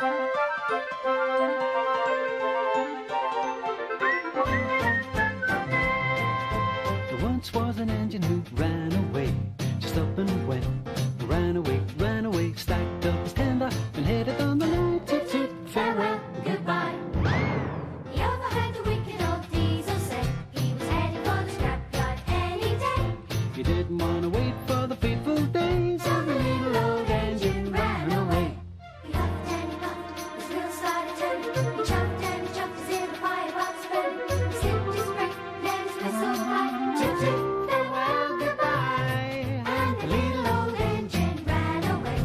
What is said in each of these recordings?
There once was an engine who ran away, just up and went. Ran away, stacked up his tender and headed on the line. Toot toot, farewell, goodbye. He overheard the wicked old diesel say he was heading for the scrapyard any day. He didn't want to wait for the fateful days, so the little old engine ran away. He huffed and he puffed, his wheels started turning. He chuffed and he chuffed as if a firebox burning. He slipped his brake, let his whistle fly. Toot toot, farewell, goodbye. And the little old engine ran away.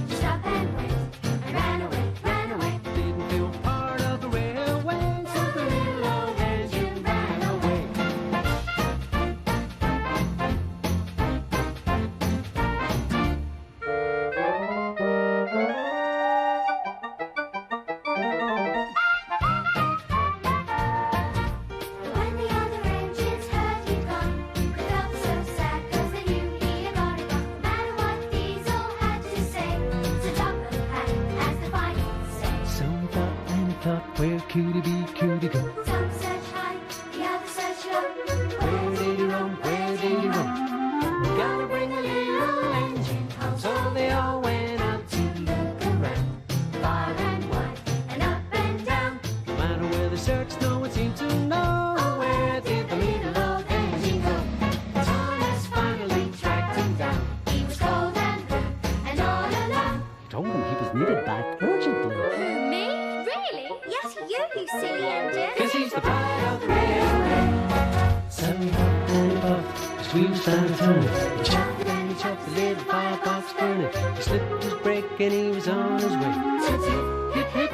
Just up and went, and ran away, ran away. Didn't feel part of the railway, so the little old engine ran away. When the other engines heard he'd gone, they felt so sad 'cause they knew he had got it wrong. No matter what Diesel had to say, so Chocolate had as the final say. Some thought and thought, where could he be, could he go? Some searched high, the other searched low. Where did he roam, where did he roam? Gotta bring a little engine home. So they all went out to look around. Far and wide, and up and down. No matter where they searched, no one seemed to know. Where did the little old engine go? Thomas finally tracked him down. He was cold and blue, and all alone. Told him he was needed back urgently. Who, me? Really? Yes, you silly engine. 'Cause he's the pride of the railway. So he huffed and he puffed, his wheels started turning. He chuffed and he chuffed, the little firebox burning. He slipped his brake and he was on his way. Toot toot, Hip hip,